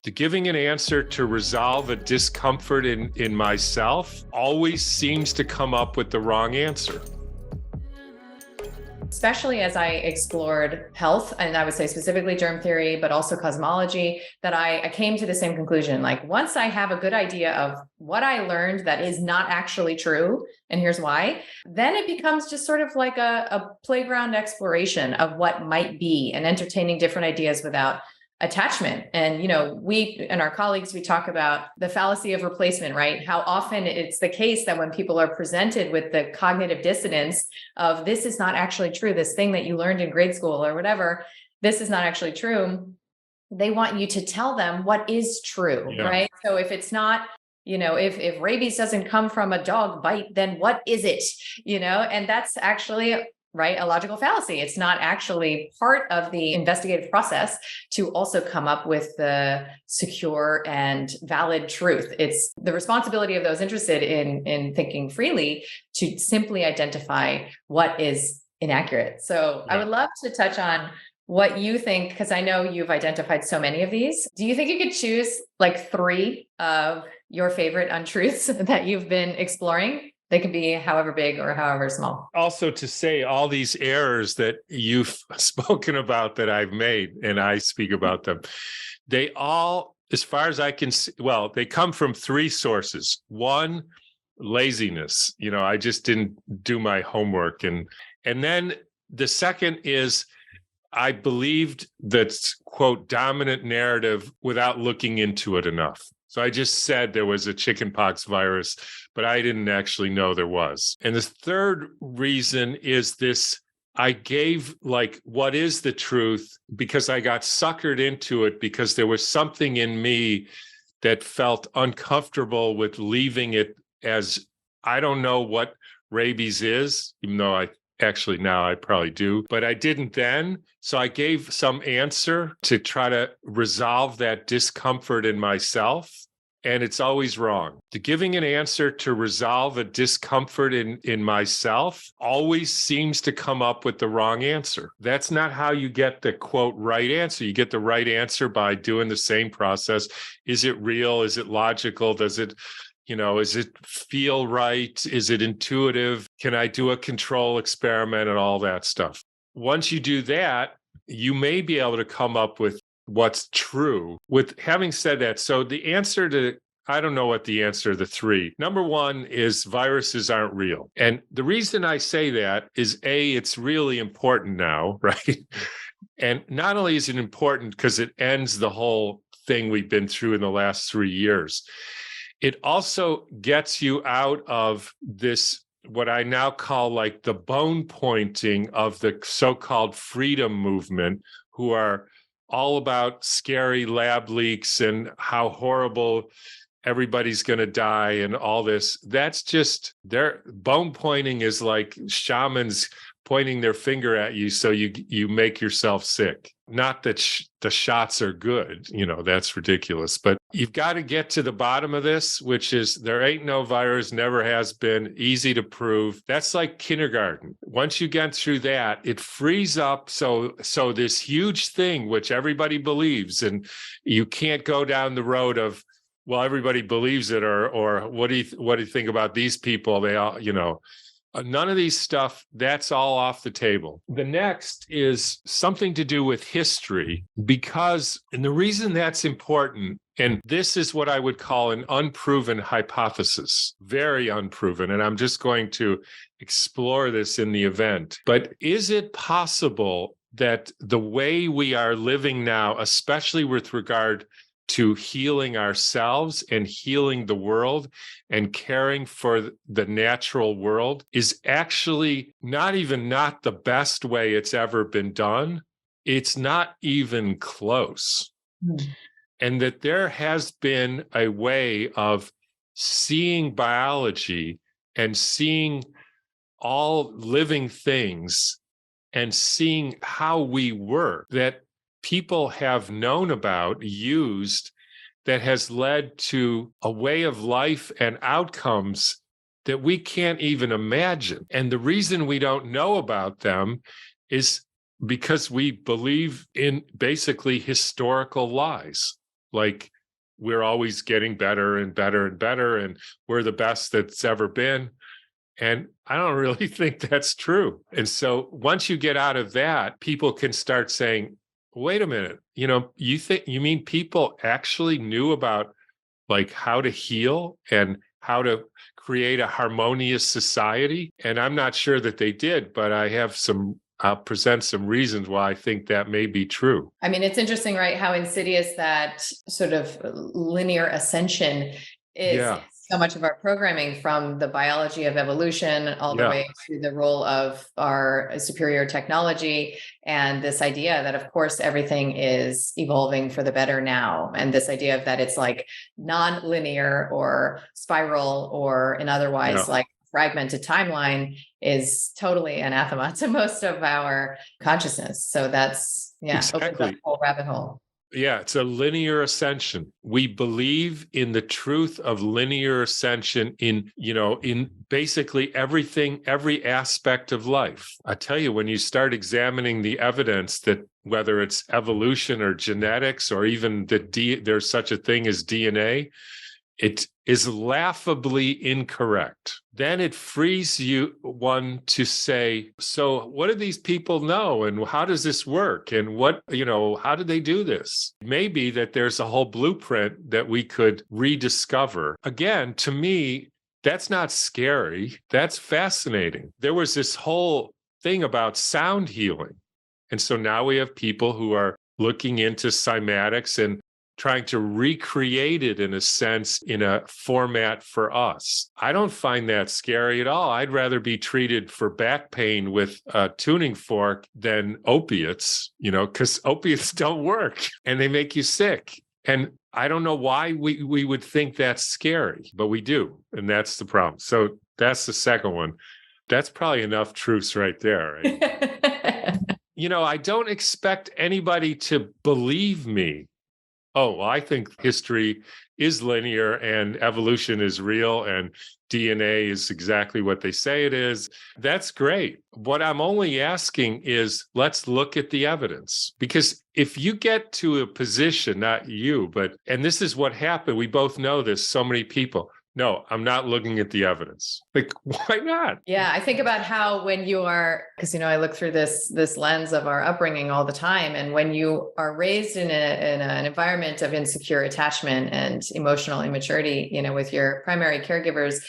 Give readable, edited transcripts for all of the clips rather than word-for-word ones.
The giving an answer to resolve a discomfort in myself always seems to come up with the wrong answer. Especially as I explored health, and I would say specifically germ theory, but also cosmology, that I came to the same conclusion. Like, once I have a good idea of what I learned that is not actually true, and here's why, then it becomes just sort of like a playground exploration of what might be and entertaining different ideas without attachment. And we and our colleagues, we talk about the fallacy of replacement, right? How often it's the case that when people are presented with the cognitive dissonance of, this is not actually true, this thing that you learned in grade school or whatever, this is not actually true, they want you to tell them what is true. Yeah. Right? So if it's not, if rabies doesn't come from a dog bite, then what is it? And that's actually, right, a logical fallacy. It's not actually part of the investigative process to also come up with the secure and valid truth. It's the responsibility of those interested in thinking freely to simply identify what is inaccurate. So I would love to touch on what you think, because I know you've identified so many of these. Do you think you could choose like 3 of your favorite untruths that you've been exploring? They can be however big or however small. Also, to say all these errors that you've spoken about that I've made, and I speak about them, they all, as far as I can see, well, they come from 3 sources. One, laziness. I just didn't do my homework. And then the second is, I believed that, quote, dominant narrative without looking into it enough. So I just said there was a chickenpox virus, but I didn't actually know there was. And the third reason is this: I gave like, what is the truth? Because I got suckered into it because there was something in me that felt uncomfortable with leaving it as, I don't know what rabies is, even though actually now I probably do, but I didn't then. So I gave some answer to try to resolve that discomfort in myself. And it's always wrong. The giving an answer to resolve a discomfort in myself always seems to come up with the wrong answer. That's not how you get the, quote, right answer. You get the right answer by doing the same process. Is it real? Is it logical? Does it feel right? Is it intuitive? Can I do a control experiment and all that stuff? Once you do that, you may be able to come up with what's true. With having said that, so the answer to, I don't know what the answer to the 3. Number 1 is viruses aren't real. And the reason I say that is, A, it's really important now, right? And not only is it important because it ends the whole thing we've been through in the last 3 years, it also gets you out of this, what I now call like the bone pointing of the so-called freedom movement, who are all about scary lab leaks and how horrible everybody's going to die and all this. That's just, their bone pointing is like shamans pointing their finger at you so you make yourself sick. Not that the shots are good, that's ridiculous. But you've got to get to the bottom of this, which is, there ain't no virus, never has been, easy to prove. That's like kindergarten. Once you get through that, it frees up. So this huge thing, which everybody believes, and you can't go down the road of, well, everybody believes it, or what do you think about these people? They all, none of these stuff, that's all off the table. The next is something to do with history, and the reason that's important, and this is what I would call an unproven hypothesis, very unproven, and I'm just going to explore this in the event. But is it possible that the way we are living now, especially with regard to healing ourselves and healing the world and caring for the natural world, is actually not the best way it's ever been done? It's not even close. And that there has been a way of seeing biology and seeing all living things and seeing how we work that people have known about, used, that has led to a way of life and outcomes that we can't even imagine. And the reason we don't know about them is because we believe in basically historical lies. like we're always getting better and better and better, and we're the best that's ever been. And I don't really think that's true. And so once you get out of that, people can start saying, wait a minute, you mean people actually knew about like how to heal and how to create a harmonious society? And I'm not sure that they did, but I'll present some reasons why I think that may be true. I mean, it's interesting, right? How insidious that sort of linear ascension is. Yeah. So much of our programming, from the biology of evolution all the way to the role of our superior technology, and this idea that, of course, everything is evolving for the better now. And this idea of that it's like non-linear or spiral or an otherwise like fragmented timeline is totally anathema to most of our consciousness. So that's, opens up a whole rabbit hole. Yeah, it's a linear ascension. We believe in the truth of linear ascension in basically everything, every aspect of life. I tell you, when you start examining the evidence that whether it's evolution or genetics or even that there's such a thing as DNA, it is laughably incorrect. Then it frees one to say, so what do these people know? And how does this work? And how do they do this? Maybe that there's a whole blueprint that we could rediscover. Again, to me, that's not scary. That's fascinating. There was this whole thing about sound healing. And so now we have people who are looking into cymatics and trying to recreate it in a sense in a format for us. I don't find that scary at all. I'd rather be treated for back pain with a tuning fork than opiates, because opiates don't work and they make you sick. And I don't know why we would think that's scary, but we do. And that's the problem. So that's the second one. That's probably enough truths right there. Right? I don't expect anybody to believe me. Oh, well, I think history is linear and evolution is real and DNA is exactly what they say it is. That's great. What I'm only asking is, let's look at the evidence. Because if you get to a position, not you, and this is what happened, we both know this, so many people, no, I'm not looking at the evidence. Like, why not? Yeah, I think about how when you are, because I look through this lens of our upbringing all the time, and when you are raised in an environment of insecure attachment and emotional immaturity, with your primary caregivers,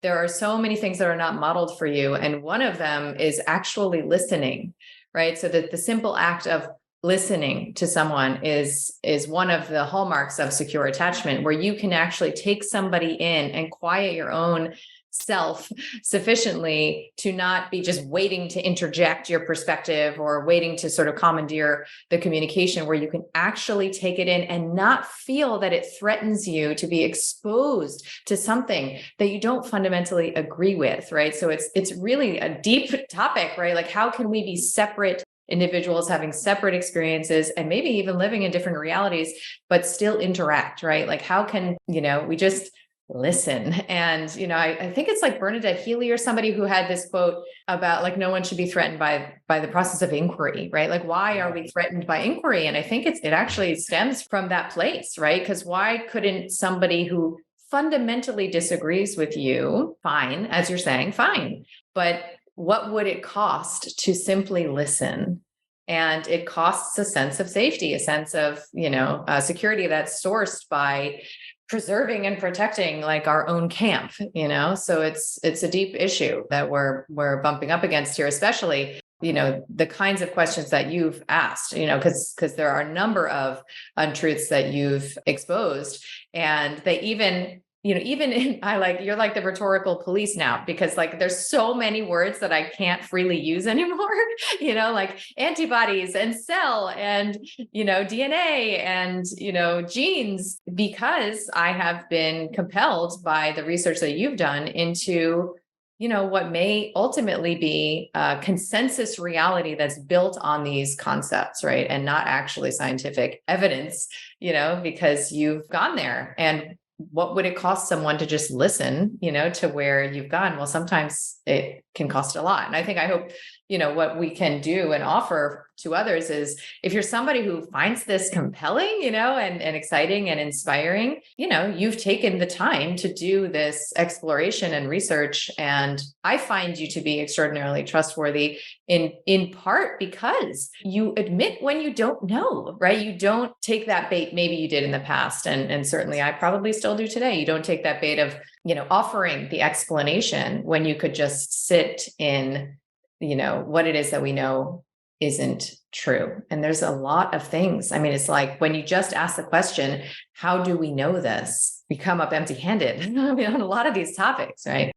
there are so many things that are not modeled for you, and one of them is actually listening, right? So that the simple act of listening to someone is one of the hallmarks of secure attachment, where you can actually take somebody in and quiet your own self sufficiently to not be just waiting to interject your perspective or waiting to sort of commandeer the communication, where you can actually take it in and not feel that it threatens you to be exposed to something that you don't fundamentally agree with, right? So it's really a deep topic, right? Like, how can we be separate individuals having separate experiences and maybe even living in different realities, but still interact, right? Like, how can, we just listen? And, I think it's like Bernadette Healy or somebody who had this quote about like, no one should be threatened by the process of inquiry, right? Like, why are we threatened by inquiry? And I think it actually stems from that place, right? Because why couldn't somebody who fundamentally disagrees with you, fine, as you're saying, fine, but what would it cost to simply listen? And it costs a sense of safety, a sense of, security that's sourced by preserving and protecting like our own camp, so it's a deep issue that we're bumping up against here, especially, the kinds of questions that you've asked, because there are a number of untruths that you've exposed, and they even you're like the rhetorical police now, because like there's so many words that I can't freely use anymore, like antibodies and cell and, DNA and, genes, because I have been compelled by the research that you've done into, what may ultimately be a consensus reality that's built on these concepts, right? And not actually scientific evidence, because you've gone there. And what would it cost someone to just listen, to where you've gone? Well, sometimes it can cost a lot. And I hope what we can do and offer to others is, if you're somebody who finds this compelling, and exciting and inspiring, you've taken the time to do this exploration and research. And I find you to be extraordinarily trustworthy in part because you admit when you don't know, right? You don't take that bait. Maybe you did in the past. And certainly I probably still do today. You don't take that bait of, offering the explanation when you could just sit in, what it is that we know isn't true. And there's a lot of things. I mean, it's like when you just ask the question, how do we know this? We come up empty handed on a lot of these topics, right?